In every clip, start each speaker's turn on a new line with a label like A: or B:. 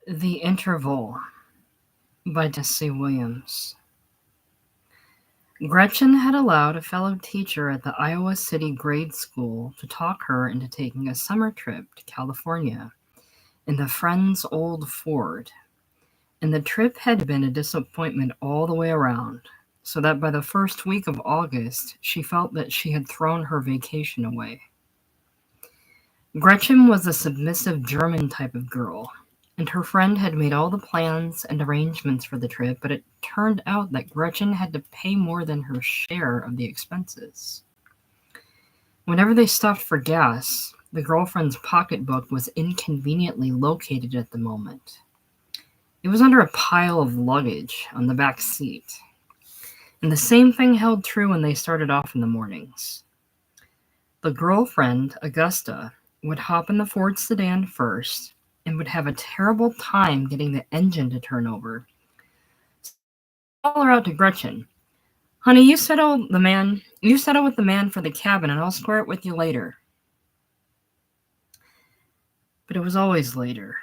A: The Interval by Tennessee Williams. Gretchen had allowed a fellow teacher at the Iowa City grade school to talk her into taking a summer trip to California in the friend's old Ford, and the trip had been a disappointment all the way around, so that by the first week of August she felt that she had thrown her vacation away. Gretchen was a submissive German type of girl, and her friend had made all the plans and arrangements for the trip, but it turned out that Gretchen had to pay more than her share of the expenses. Whenever they stopped for gas, the girlfriend's pocketbook was inconveniently located at the moment. It was under a pile of luggage on the back seat, and the same thing held true when they started off in the mornings. The girlfriend, Augusta, would hop in the Ford sedan first and would have a terrible time getting the engine to turn over. So she'd holler out to Gretchen, "Honey, you settle with the man for the cabin and I'll square it with you later." But it was always later,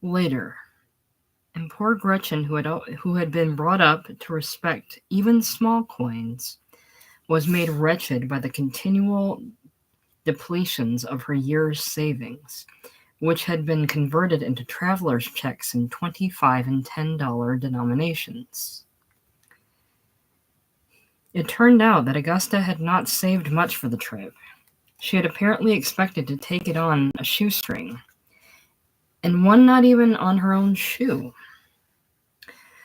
A: later. And poor Gretchen, who had been brought up to respect even small coins, was made wretched by the continual depletions of her year's savings, which had been converted into traveler's checks in $25 and $10 denominations. It turned out that Augusta had not saved much for the trip. She had apparently expected to take it on a shoestring, and one not even on her own shoe.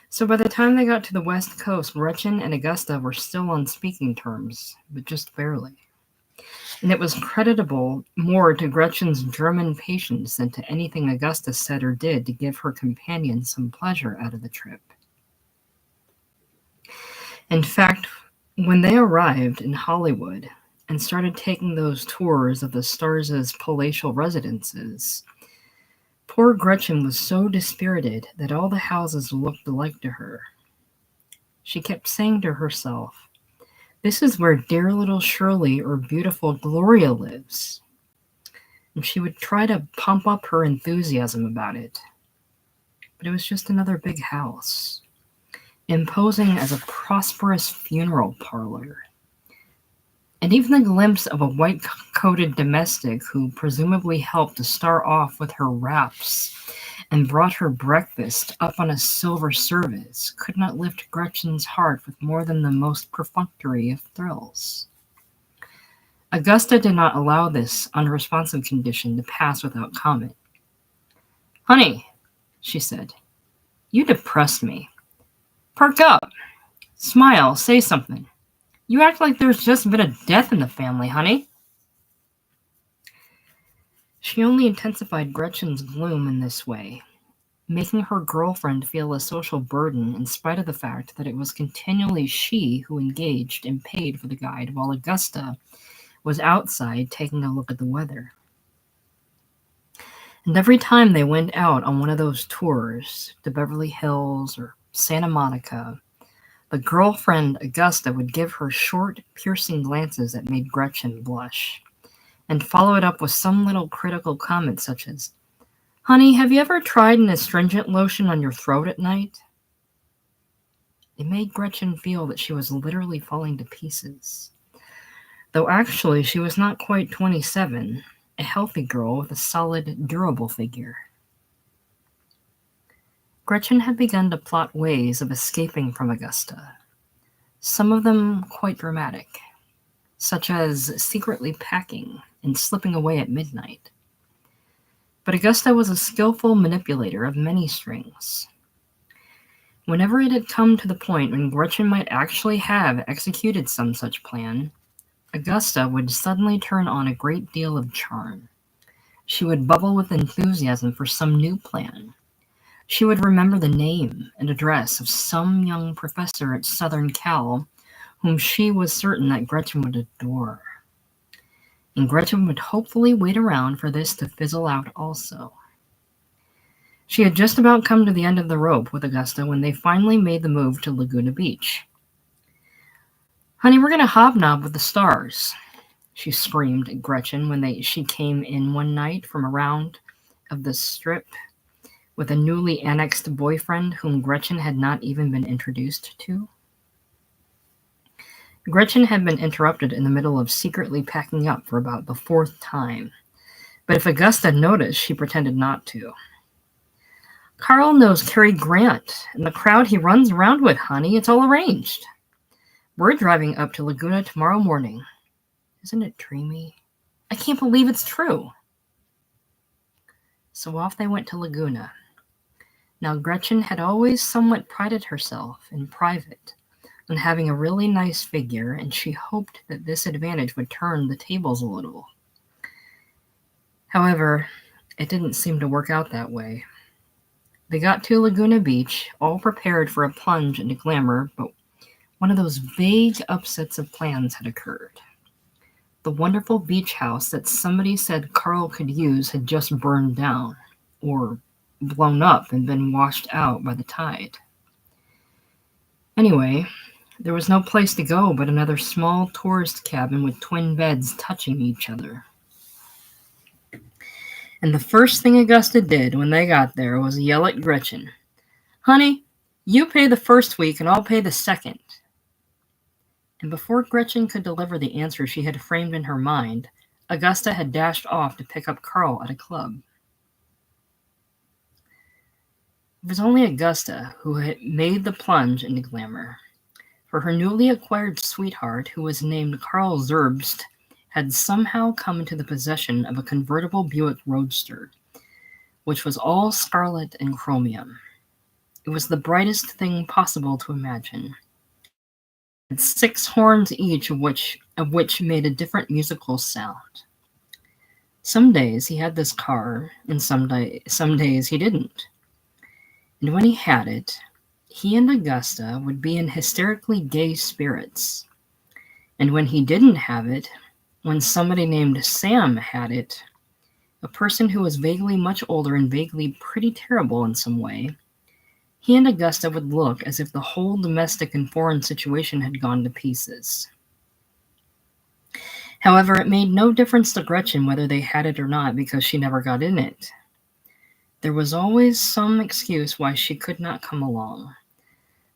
A: So by the time they got to the West Coast, Gretchen and Augusta were still on speaking terms, but just barely. And it was creditable more to Gretchen's German patience than to anything Augusta said or did to give her companion some pleasure out of the trip. In fact, when they arrived in Hollywood and started taking those tours of the Stars' palatial residences, poor Gretchen was so dispirited that all the houses looked alike to her. She kept saying to herself, "This is where dear little Shirley or beautiful Gloria lives." And she would try to pump up her enthusiasm about it. But it was just another big house, imposing as a prosperous funeral parlor. And even the glimpse of a white-coated domestic who presumably helped to start off with her wraps and brought her breakfast up on a silver service could not lift Gretchen's heart with more than the most perfunctory of thrills. Augusta did not allow this unresponsive condition to pass without comment. "Honey," she said, "you depress me. Perk up. Smile. Say something. You act like there's just been a death in the family, honey." She only intensified Gretchen's gloom in this way, making her girlfriend feel a social burden in spite of the fact that it was continually she who engaged and paid for the guide while Augusta was outside taking a look at the weather. And every time they went out on one of those tours to Beverly Hills or Santa Monica, the girlfriend Augusta would give her short, piercing glances that made Gretchen blush, and follow it up with some little critical comment such as, "Honey, have you ever tried an astringent lotion on your throat at night?" It made Gretchen feel that she was literally falling to pieces, though actually she was not quite 27, a healthy girl with a solid, durable figure. Gretchen had begun to plot ways of escaping from Augusta, some of them quite dramatic, such as secretly packing and slipping away at midnight. But Augusta was a skillful manipulator of many strings. Whenever it had come to the point when Gretchen might actually have executed some such plan, Augusta would suddenly turn on a great deal of charm. She would bubble with enthusiasm for some new plan. She would remember the name and address of some young professor at Southern Cal whom she was certain that Gretchen would adore. And Gretchen would hopefully wait around for this to fizzle out also. She had just about come to the end of the rope with Augusta when they finally made the move to Laguna Beach. "Honey, we're going to hobnob with the stars," she screamed at Gretchen when she came in one night from a round of the Strip with a newly annexed boyfriend whom Gretchen had not even been introduced to? Gretchen had been interrupted in the middle of secretly packing up for about the fourth time, but if Augusta noticed, she pretended not to. Carl knows Cary Grant and the crowd he runs around with, honey. It's all arranged. We're driving up to Laguna tomorrow morning. Isn't it dreamy? I can't believe it's true. So off they went to Laguna. Now Gretchen had always somewhat prided herself in private on having a really nice figure, and she hoped that this advantage would turn the tables a little. However, it didn't seem to work out that way. They got to Laguna Beach, all prepared for a plunge into glamour, but one of those vague upsets of plans had occurred. The wonderful beach house that somebody said Carl could use had just burned down, or blown up and been washed out by the tide. Anyway, there was no place to go but another small tourist cabin with twin beds touching each other. And the first thing Augusta did when they got there was yell at Gretchen, "Honey, you pay the first week and I'll pay the second." And before Gretchen could deliver the answer she had framed in her mind, Augusta had dashed off to pick up Carl at a club. It was only Augusta who had made the plunge into glamour, for her newly acquired sweetheart, who was named Carl Zerbst, had somehow come into the possession of a convertible Buick Roadster, which was all scarlet and chromium. It was the brightest thing possible to imagine. It had 6 horns each, of which made a different musical sound. Some days he had this car, and some days he didn't. And when he had it, he and Augusta would be in hysterically gay spirits. And when he didn't have it, when somebody named Sam had it, a person who was vaguely much older and vaguely pretty terrible in some way, he and Augusta would look as if the whole domestic and foreign situation had gone to pieces. However, it made no difference to Gretchen whether they had it or not, because she never got in it. There was always some excuse why she could not come along,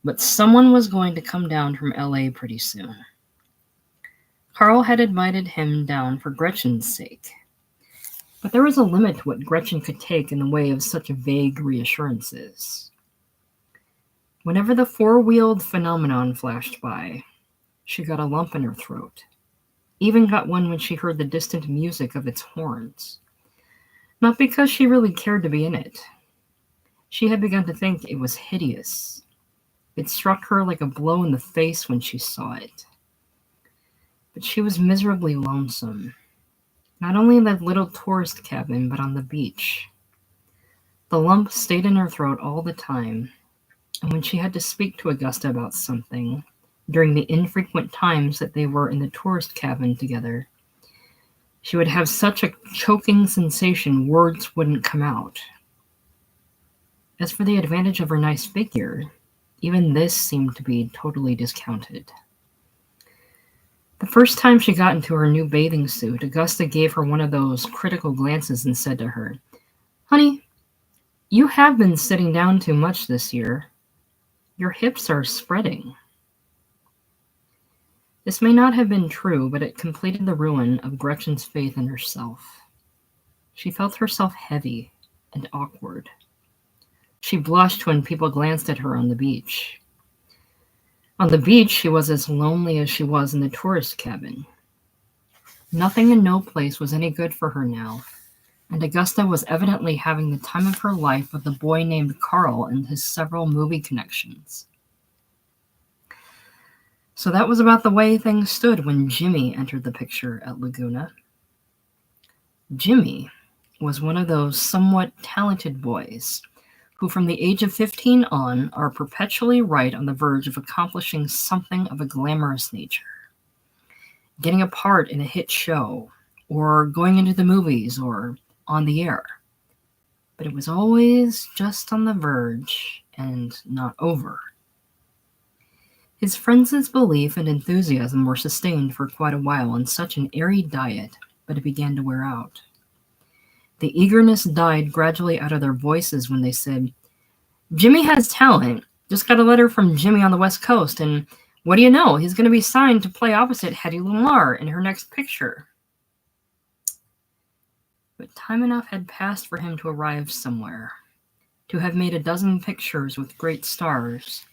A: but someone was going to come down from LA pretty soon. Carl had invited him down for Gretchen's sake, but there was a limit to what Gretchen could take in the way of such vague reassurances. Whenever the 4-wheeled phenomenon flashed by, she got a lump in her throat, even got one when she heard the distant music of its horns. Not because she really cared to be in it. She had begun to think it was hideous. It struck her like a blow in the face when she saw it. But she was miserably lonesome, not only in that little tourist cabin, but on the beach. The lump stayed in her throat all the time, and when she had to speak to Augusta about something, during the infrequent times that they were in the tourist cabin together, she would have such a choking sensation words wouldn't come out. As for the advantage of her nice figure, even this seemed to be totally discounted. The first time she got into her new bathing suit, Augusta gave her one of those critical glances and said to her, "Honey, you have been sitting down too much this year. Your hips are spreading." This may not have been true, but it completed the ruin of Gretchen's faith in herself. She felt herself heavy and awkward. She blushed when people glanced at her on the beach. On the beach, she was as lonely as she was in the tourist cabin. Nothing and no place was any good for her now, and Augusta was evidently having the time of her life with a boy named Carl and his several movie connections. So that was about the way things stood when Jimmy entered the picture at Laguna. Jimmy was one of those somewhat talented boys who from the age of 15 on are perpetually right on the verge of accomplishing something of a glamorous nature. Getting a part in a hit show, or going into the movies, or on the air. But it was always just on the verge and not over. His friends' belief and enthusiasm were sustained for quite a while on such an airy diet, but it began to wear out. The eagerness died gradually out of their voices when they said, "Jimmy has talent. Just got a letter from Jimmy on the West Coast, and what do you know? He's going to be signed to play opposite Hedy Lamarr in her next picture." But time enough had passed for him to arrive somewhere, to have made a dozen pictures with great stars.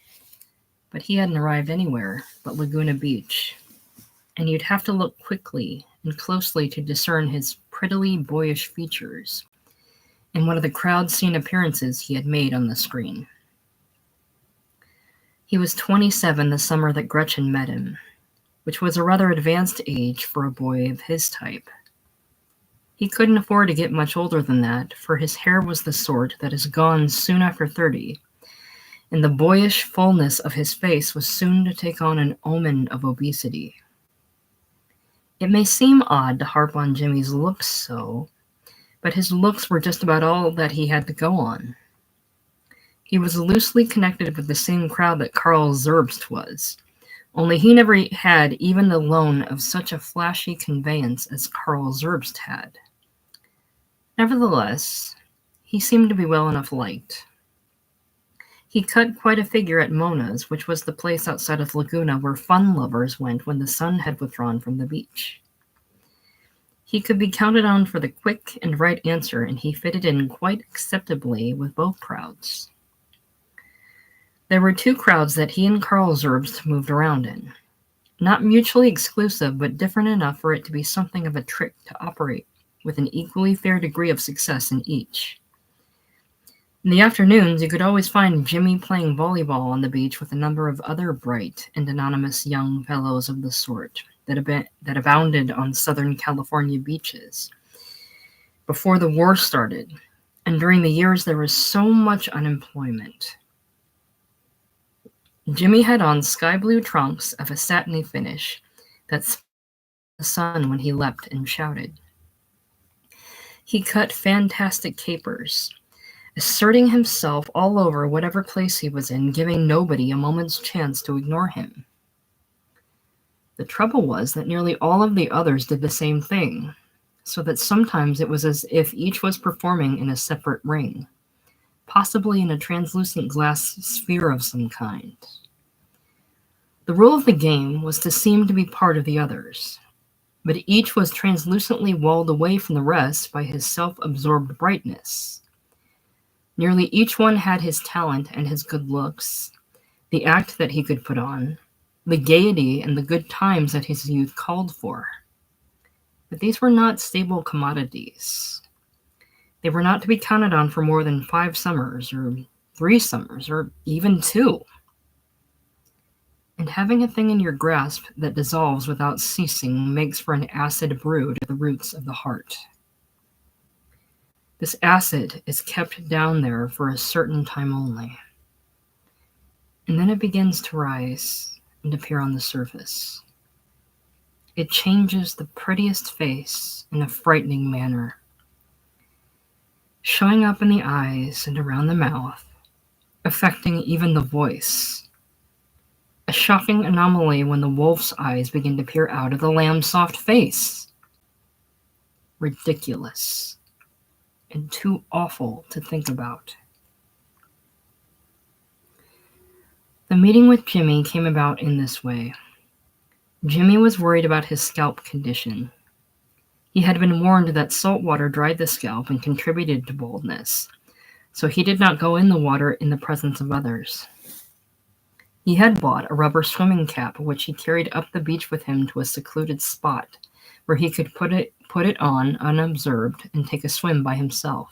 A: But he hadn't arrived anywhere but Laguna Beach, and you'd have to look quickly and closely to discern his prettily boyish features in one of the crowd-seen appearances he had made on the screen. He was 27 the summer that Gretchen met him, which was a rather advanced age for a boy of his type. He couldn't afford to get much older than that, for his hair was the sort that is gone soon after 30, and the boyish fullness of his face was soon to take on an omen of obesity. It may seem odd to harp on Jimmy's looks so, but his looks were just about all that he had to go on. He was loosely connected with the same crowd that Karl Zerbst was, only he never had even the loan of such a flashy conveyance as Karl Zerbst had. Nevertheless, he seemed to be well enough liked. He cut quite a figure at Mona's, which was the place outside of Laguna where fun lovers went when the sun had withdrawn from the beach. He could be counted on for the quick and right answer, and he fitted in quite acceptably with both crowds. There were two crowds that he and Karl Zerbst moved around in, not mutually exclusive, but different enough for it to be something of a trick to operate with an equally fair degree of success in each. In the afternoons, you could always find Jimmy playing volleyball on the beach with a number of other bright and anonymous young fellows of the sort that abounded on Southern California beaches before the war started, and during the years there was so much unemployment. Jimmy had on sky-blue trunks of a satiny finish that spun the sun when he leapt and shouted. He cut fantastic capers, asserting himself all over whatever place he was in, giving nobody a moment's chance to ignore him. The trouble was that nearly all of the others did the same thing, so that sometimes it was as if each was performing in a separate ring, possibly in a translucent glass sphere of some kind. The rule of the game was to seem to be part of the others, but each was translucently walled away from the rest by his self-absorbed brightness. Nearly each one had his talent and his good looks, the act that he could put on, the gaiety and the good times that his youth called for. But these were not stable commodities. They were not to be counted on for more than 5 summers, or 3 summers, or even 2. And having a thing in your grasp that dissolves without ceasing makes for an acid brew to the roots of the heart. This acid is kept down there for a certain time only, and then it begins to rise and appear on the surface. It changes the prettiest face in a frightening manner, showing up in the eyes and around the mouth, affecting even the voice. A shocking anomaly when the wolf's eyes begin to peer out of the lamb's soft face. Ridiculous, and too awful to think about. The meeting with Jimmy came about in this way. Jimmy was worried about his scalp condition. He had been warned that salt water dried the scalp and contributed to baldness, so he did not go in the water in the presence of others. He had bought a rubber swimming cap, which he carried up the beach with him to a secluded spot, where he could put it on unobserved and take a swim by himself.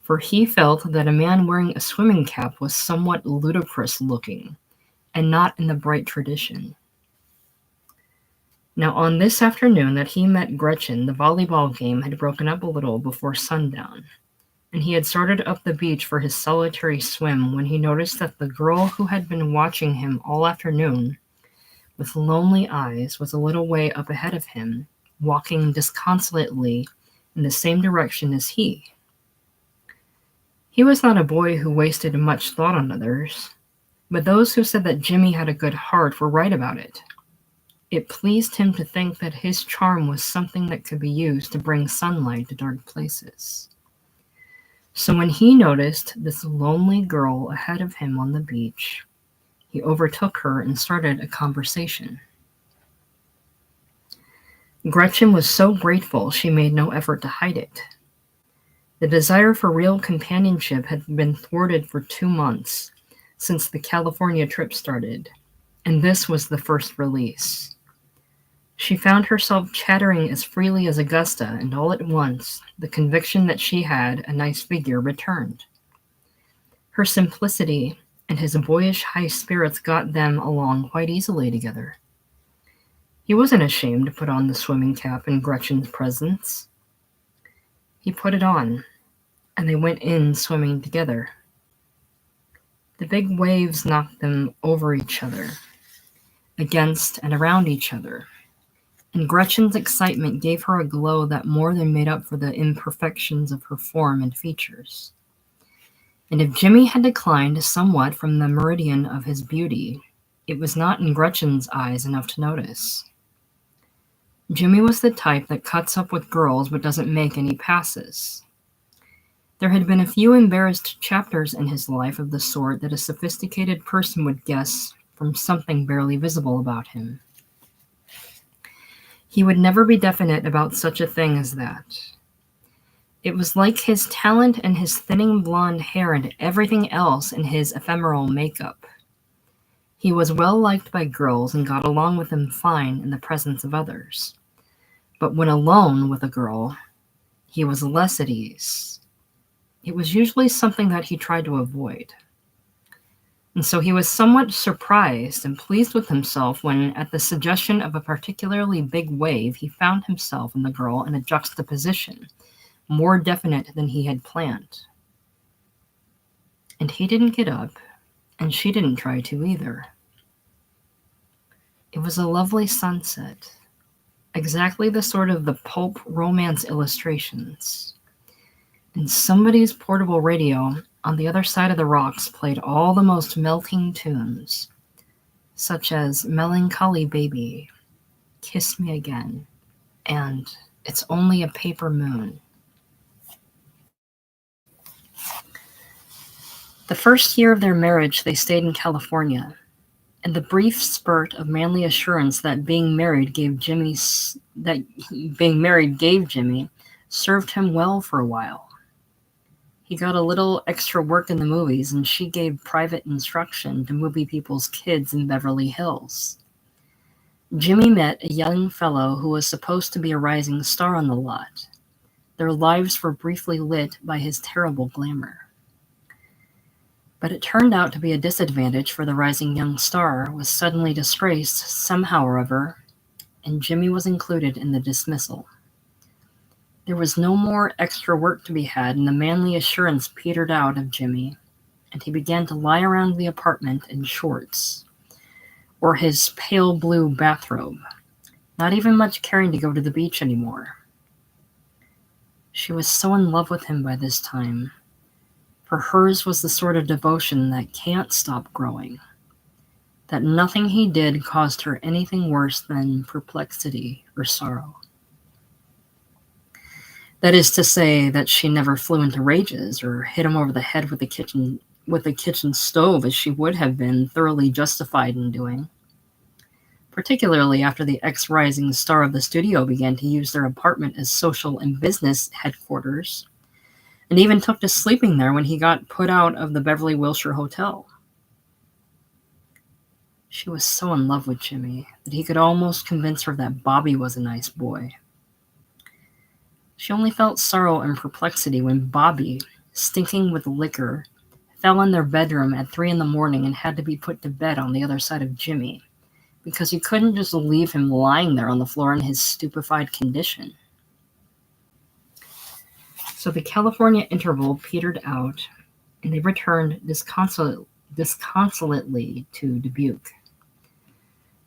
A: For he felt that a man wearing a swimming cap was somewhat ludicrous looking, and not in the bright tradition. Now on this afternoon that he met Gretchen, the volleyball game had broken up a little before sundown, and he had started up the beach for his solitary swim when he noticed that the girl who had been watching him all afternoon with lonely eyes was a little way up ahead of him, walking disconsolately in the same direction as he. He was not a boy who wasted much thought on others, but those who said that Jimmy had a good heart were right about it. It pleased him to think that his charm was something that could be used to bring sunlight to dark places. So when he noticed this lonely girl ahead of him on the beach, he overtook her and started a conversation. Gretchen was so grateful she made no effort to hide it. The desire for real companionship had been thwarted for 2 months since the California trip started, and this was the first release. She found herself chattering as freely as Augusta, and all at once, the conviction that she had a nice figure returned. Her simplicity and his boyish high spirits got them along quite easily together. He wasn't ashamed to put on the swimming cap in Gretchen's presence. He put it on, and they went in swimming together. The big waves knocked them over each other, against and around each other, and Gretchen's excitement gave her a glow that more than made up for the imperfections of her form and features. And if Jimmy had declined somewhat from the meridian of his beauty, it was not in Gretchen's eyes enough to notice. Jimmy was the type that cuts up with girls but doesn't make any passes. There had been a few embarrassed chapters in his life of the sort that a sophisticated person would guess from something barely visible about him. He would never be definite about such a thing as that. It was like his talent and his thinning blonde hair and everything else in his ephemeral makeup. He was well liked by girls and got along with them fine in the presence of others. But when alone with a girl, he was less at ease. It was usually something that he tried to avoid. And so he was somewhat surprised and pleased with himself when, at the suggestion of a particularly big wave, he found himself and the girl in a juxtaposition, more definite than he had planned. And he didn't get up, and she didn't try to either. It was a lovely sunset, exactly the sort of the pulp romance illustrations. And somebody's portable radio on the other side of the rocks played all the most melting tunes, such as Melancholy Baby, Kiss Me Again, and It's Only a Paper Moon. The first year of their marriage, they stayed in California, and the brief spurt of manly assurance that being married gave Jimmy served him well for a while. He got a little extra work in the movies, and she gave private instruction to movie people's kids in Beverly Hills. Jimmy met a young fellow who was supposed to be a rising star on the lot. Their lives were briefly lit by his terrible glamour. But it turned out to be a disadvantage, for the rising young star was suddenly disgraced somehow or other, and Jimmy was included in the dismissal. There was no more extra work to be had, and the manly assurance petered out of Jimmy, and he began to lie around the apartment in shorts, or his pale blue bathrobe, not even much caring to go to the beach anymore. She was so in love with him by this time, for hers was the sort of devotion that can't stop growing, that nothing he did caused her anything worse than perplexity or sorrow. That is to say that she never flew into rages or hit him over the head with the kitchen stove, as she would have been thoroughly justified in doing, particularly after the ex-rising star of the studio began to use their apartment as social and business headquarters, and even took to sleeping there when he got put out of the Beverly Wilshire Hotel. She was so in love with Jimmy that he could almost convince her that Bobby was a nice boy. She only felt sorrow and perplexity when Bobby, stinking with liquor, fell in their bedroom at 3 a.m. and had to be put to bed on the other side of Jimmy, because you couldn't just leave him lying there on the floor in his stupefied condition. So the California interval petered out, and they returned disconsolately to Dubuque.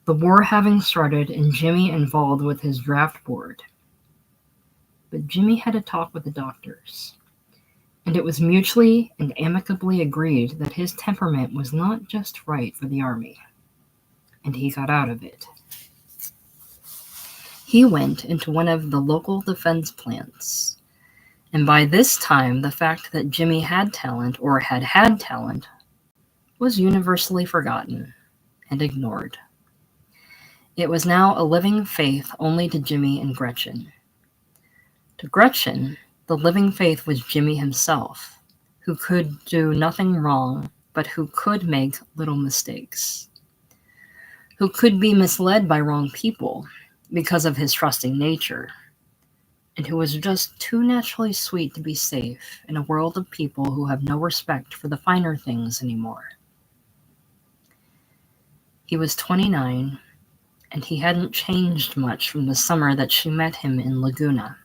A: The war having started, and Jimmy involved with his draft board. But Jimmy had a talk with the doctors, and it was mutually and amicably agreed that his temperament was not just right for the Army, and he got out of it. He went into one of the local defense plants, and by this time the fact that Jimmy had talent, or had had talent, was universally forgotten and ignored. It was now a living faith only to Jimmy and Gretchen. To Gretchen, the living faith was Jimmy himself, who could do nothing wrong, but who could make little mistakes, who could be misled by wrong people because of his trusting nature, and who was just too naturally sweet to be safe in a world of people who have no respect for the finer things anymore. He was 29, and he hadn't changed much from the summer that she met him in Laguna,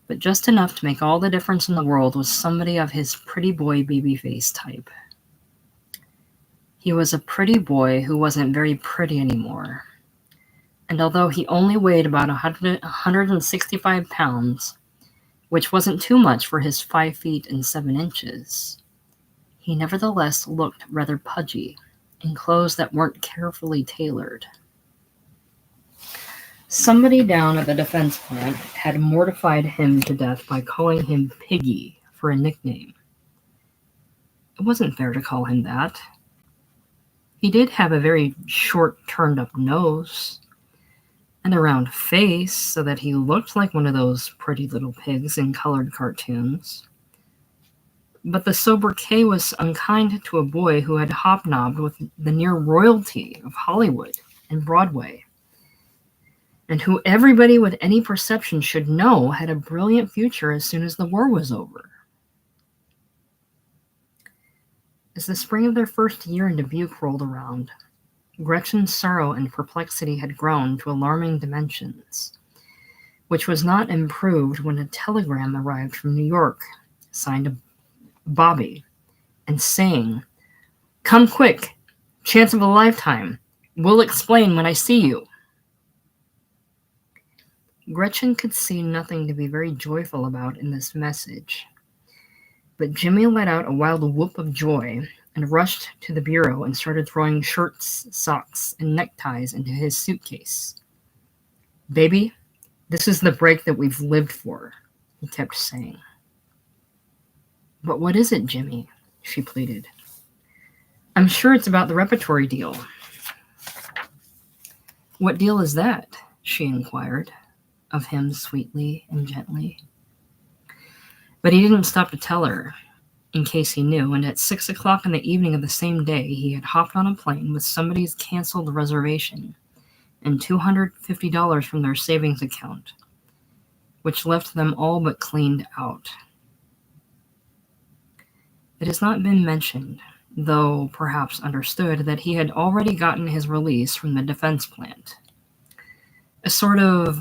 A: but just enough to make all the difference in the world with somebody of his pretty boy baby face type. He was a pretty boy who wasn't very pretty anymore, and although he only weighed about 165 pounds, which wasn't too much for his 5 feet and 7 inches, he nevertheless looked rather pudgy in clothes that weren't carefully tailored. Somebody down at the defense plant had mortified him to death by calling him Piggy for a nickname. It wasn't fair to call him that. He did have a very short, turned-up nose and a round face so that he looked like one of those pretty little pigs in colored cartoons. But the sobriquet was unkind to a boy who had hobnobbed with the near royalty of Hollywood and Broadway, and who everybody with any perception should know had a brilliant future as soon as the war was over. As the spring of their first year in Dubuque rolled around, Gretchen's sorrow and perplexity had grown to alarming dimensions, which was not improved when a telegram arrived from New York, signed Bobby, and saying, "Come quick, chance of a lifetime. We'll explain when I see you." Gretchen could see nothing to be very joyful about in this message, but Jimmy let out a wild whoop of joy and rushed to the bureau and started throwing shirts, socks, and neckties into his suitcase. "Baby, this is the break that we've lived for," he kept saying. "But what is it, Jimmy?" she pleaded. "I'm sure it's about the repertory deal." "What deal is that?" she inquired of him sweetly and gently. But he didn't stop to tell her, in case he knew, and at 6 o'clock in the evening of the same day, he had hopped on a plane with somebody's canceled reservation and $250 from their savings account, which left them all but cleaned out. It has not been mentioned, though perhaps understood, that he had already gotten his release from the defense plant. A sort of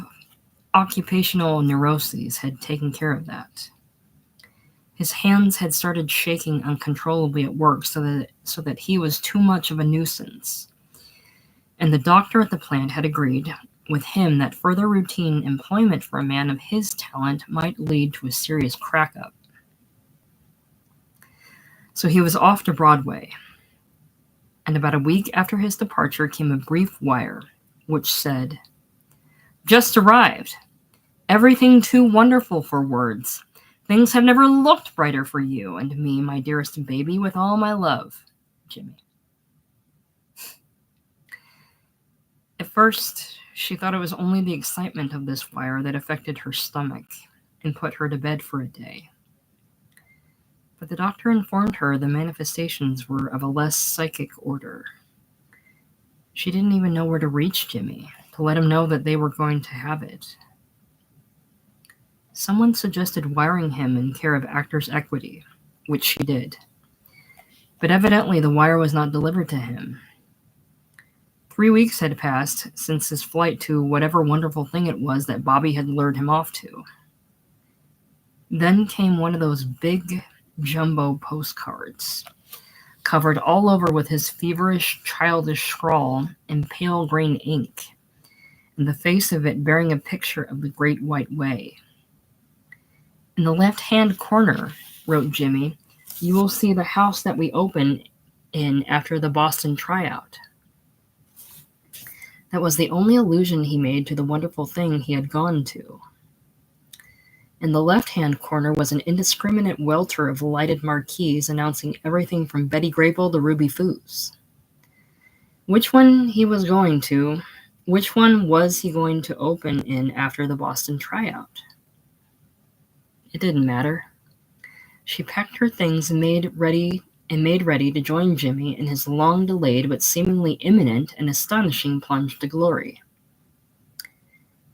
A: occupational neuroses had taken care of that. His hands had started shaking uncontrollably at work so that he was too much of a nuisance, and the doctor at the plant had agreed with him that further routine employment for a man of his talent might lead to a serious crack-up. So he was off to Broadway, and about a week after his departure came a brief wire, which said, "Just arrived. Everything too wonderful for words. Things have never looked brighter for you and me, my dearest baby, with all my love, Jimmy." At first, she thought it was only the excitement of this wire that affected her stomach and put her to bed for a day. But the doctor informed her the manifestations were of a less psychic order. She didn't even know where to reach Jimmy to let him know that they were going to have it. Someone suggested wiring him in care of Actors Equity, which she did. But evidently the wire was not delivered to him. 3 weeks had passed since his flight to whatever wonderful thing it was that Bobby had lured him off to. Then came one of those big jumbo postcards, covered all over with his feverish, childish scrawl in pale green ink, and the face of it bearing a picture of the Great White Way. "In the left-hand corner," wrote Jimmy, "you will see the house that we open in after the Boston tryout." That was the only allusion he made to the wonderful thing he had gone to. In the left-hand corner was an indiscriminate welter of lighted marquees announcing everything from Betty Grable to Ruby Foos. Which one was he going to open in after the Boston tryout? It didn't matter. She packed her things and made ready to join Jimmy in his long-delayed but seemingly imminent and astonishing plunge to glory.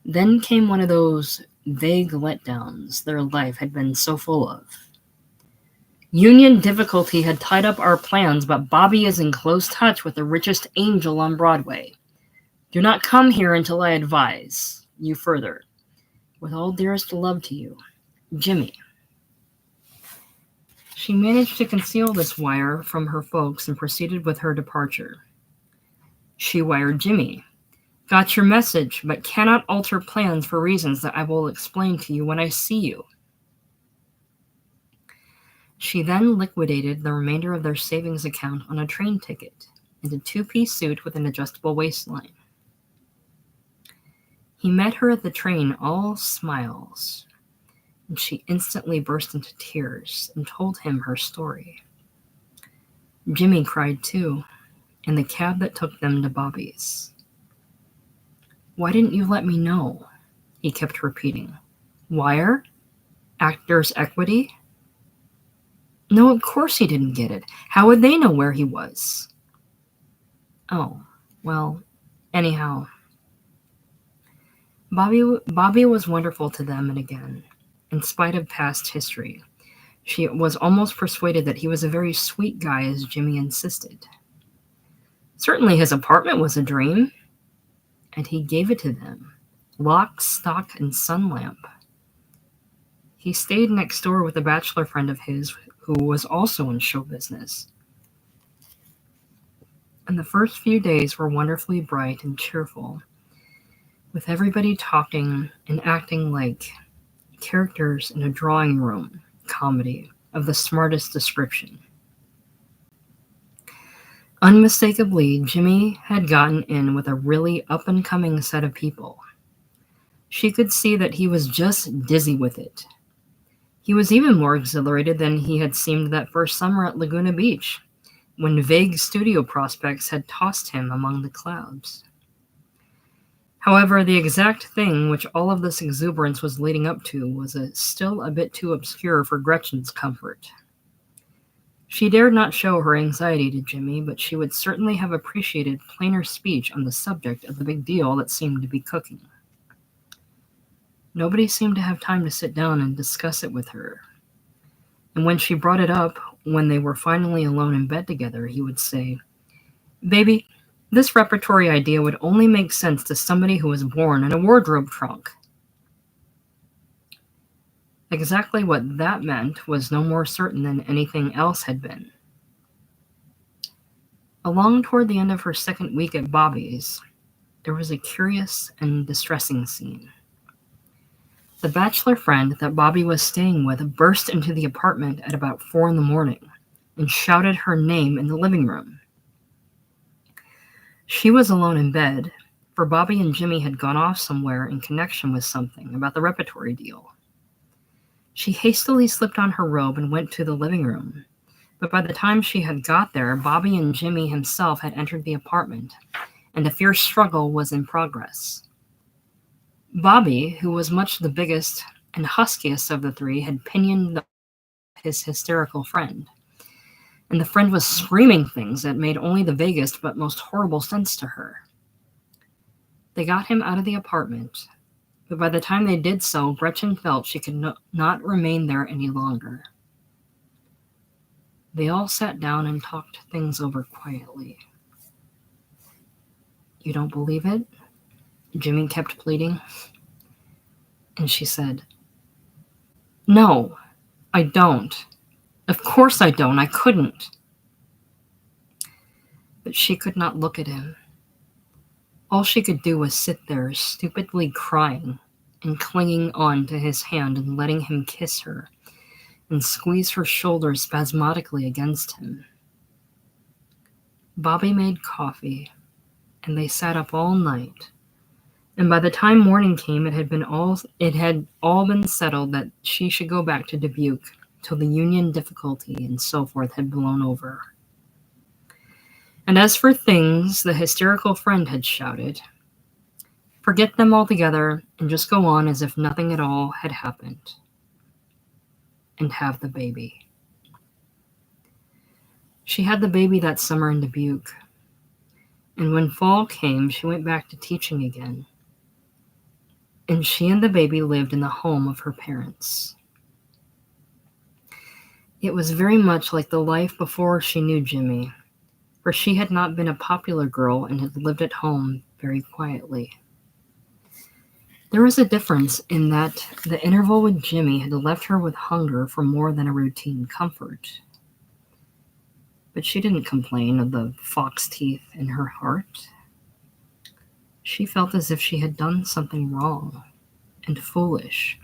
A: Then came one of those vague letdowns their life had been so full of. Union difficulty had tied up our plans, but Bobby is in close touch with the richest angel on Broadway. Do not come here until I advise you further. With all dearest love to you, Jimmy. She managed to conceal this wire from her folks and proceeded with her departure. She wired Jimmy. Got your message, but cannot alter plans for reasons that I will explain to you when I see you. She then liquidated the remainder of their savings account on a train ticket and a two-piece suit with an adjustable waistline. He met her at the train all smiles, and she instantly burst into tears and told him her story. Jimmy cried too, in the cab that took them to Bobby's. Why didn't you let me know? He kept repeating. Wire? Actors' Equity? No, of course he didn't get it. How would they know where he was? Oh, well, anyhow. Bobby was wonderful to them, and again, in spite of past history, she was almost persuaded that he was a very sweet guy, as Jimmy insisted. Certainly his apartment was a dream, and he gave it to them, lock, stock, and sun lamp. He stayed next door with a bachelor friend of his who was also in show business. And the first few days were wonderfully bright and cheerful, with everybody talking and acting like characters in a drawing room comedy of the smartest description. Unmistakably, Jimmy had gotten in with a really up-and-coming set of people. She could see that he was just dizzy with it. He was even more exhilarated than he had seemed that first summer at Laguna Beach, when vague studio prospects had tossed him among the clouds. However, the exact thing which all of this exuberance was leading up to was still a bit too obscure for Gretchen's comfort. She dared not show her anxiety to Jimmy, but she would certainly have appreciated plainer speech on the subject of the big deal that seemed to be cooking. Nobody seemed to have time to sit down and discuss it with her. And when she brought it up, when they were finally alone in bed together, he would say, Baby, this repertory idea would only make sense to somebody who was born in a wardrobe trunk. Exactly what that meant was no more certain than anything else had been. Along toward the end of her second week at Bobby's, there was a curious and distressing scene. The bachelor friend that Bobby was staying with burst into the apartment at about 4 a.m. and shouted her name in the living room. She was alone in bed, for Bobby and Jimmy had gone off somewhere in connection with something about the repertory deal. She hastily slipped on her robe and went to the living room, but by the time she had got there, Bobby and Jimmy himself had entered the apartment, and a fierce struggle was in progress. Bobby, who was much the biggest and huskiest of the three, had pinioned his hysterical friend, and the friend was screaming things that made only the vaguest but most horrible sense to her. They got him out of the apartment, but by the time they did so, Gretchen felt she could not remain there any longer. They all sat down and talked things over quietly. You don't believe it? Jimmy kept pleading. And she said, No, I don't. Of course I don't. I couldn't. But she could not look at him. All she could do was sit there, stupidly crying and clinging on to his hand and letting him kiss her and squeeze her shoulders spasmodically against him. Bobby made coffee, and they sat up all night. And by the time morning came, it had all been settled that she should go back to Dubuque till the Union difficulty and so forth had blown over. And as for things the hysterical friend had shouted, forget them altogether and just go on as if nothing at all had happened. And have the baby. She had the baby that summer in Dubuque. And when fall came, she went back to teaching again. And she and the baby lived in the home of her parents. It was very much like the life before she knew Jimmy, for she had not been a popular girl and had lived at home very quietly. There was a difference in that the interval with Jimmy had left her with hunger for more than a routine comfort. But she didn't complain of the fox teeth in her heart. She felt as if she had done something wrong and foolish,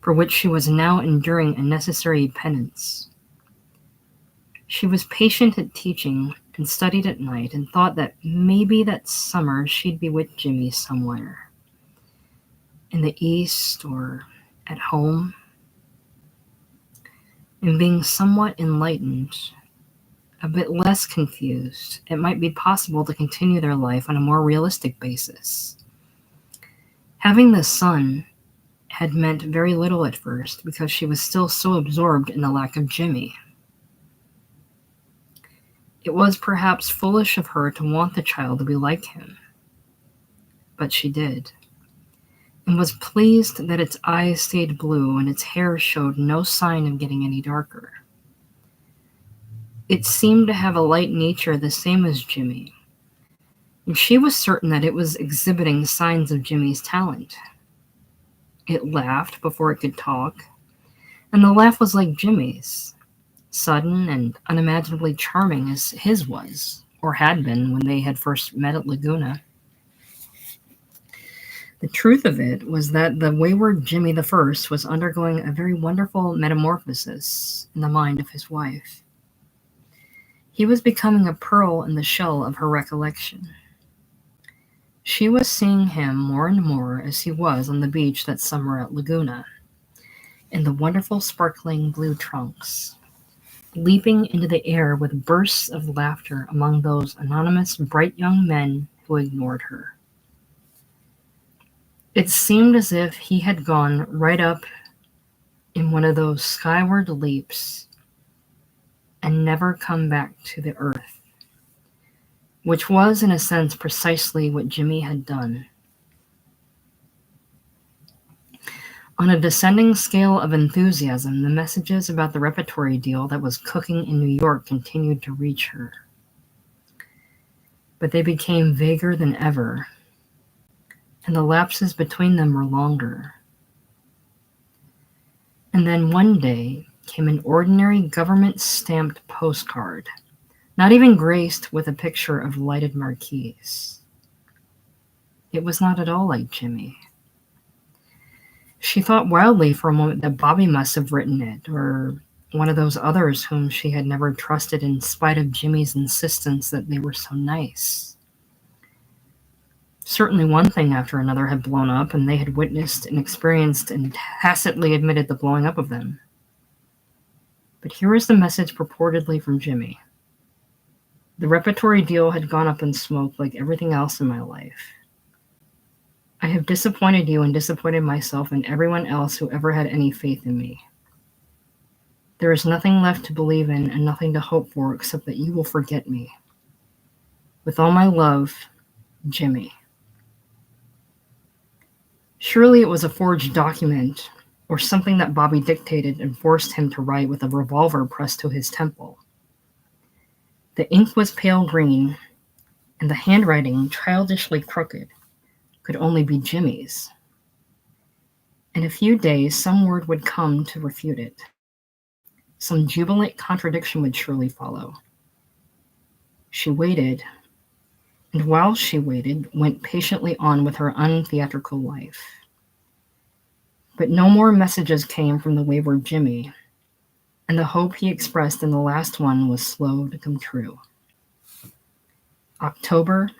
A: for which she was now enduring a necessary penance. She was patient at teaching and studied at night and thought that maybe that summer she'd be with Jimmy somewhere, in the East or at home. And being somewhat enlightened, a bit less confused, it might be possible to continue their life on a more realistic basis. Having the son had meant very little at first because she was still so absorbed in the lack of Jimmy. It was perhaps foolish of her to want the child to be like him, but she did, and was pleased that its eyes stayed blue and its hair showed no sign of getting any darker. It seemed to have a light nature the same as Jimmy, and she was certain that it was exhibiting signs of Jimmy's talent. It laughed before it could talk, and the laugh was like Jimmy's, sudden and unimaginably charming as his was, or had been when they had first met at Laguna. The truth of it was that the wayward Jimmy the First was undergoing a very wonderful metamorphosis in the mind of his wife. He was becoming a pearl in the shell of her recollection. She was seeing him more and more as he was on the beach that summer at Laguna, in the wonderful sparkling blue trunks, leaping into the air with bursts of laughter among those anonymous bright young men who ignored her. It seemed as if he had gone right up in one of those skyward leaps and never come back to the earth, which was in a sense precisely what Jimmy had done. On a descending scale of enthusiasm, the messages about the repertory deal that was cooking in New York continued to reach her. But they became vaguer than ever, and the lapses between them were longer. And then one day came an ordinary government-stamped postcard, not even graced with a picture of lighted marquees. It was not at all like Jimmy. She thought wildly for a moment that Bobby must have written it, or one of those others whom she had never trusted in spite of Jimmy's insistence that they were so nice. Certainly one thing after another had blown up, and they had witnessed and experienced and tacitly admitted the blowing up of them. But here was the message purportedly from Jimmy. The repertory deal had gone up in smoke like everything else in my life. I have disappointed you and disappointed myself and everyone else who ever had any faith in me. There is nothing left to believe in and nothing to hope for except that you will forget me. With all my love, Jimmy. Surely it was a forged document, or something that Bobby dictated and forced him to write with a revolver pressed to his temple. The ink was pale green, and the handwriting, childishly crooked, could only be Jimmy's. In a few days, some word would come to refute it. Some jubilant contradiction would surely follow. She waited, and while she waited, went patiently on with her untheatrical life. But no more messages came from the wayward Jimmy, and the hope he expressed in the last one was slow to come true. October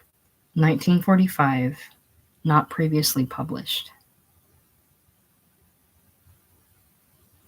A: 1945, not previously published.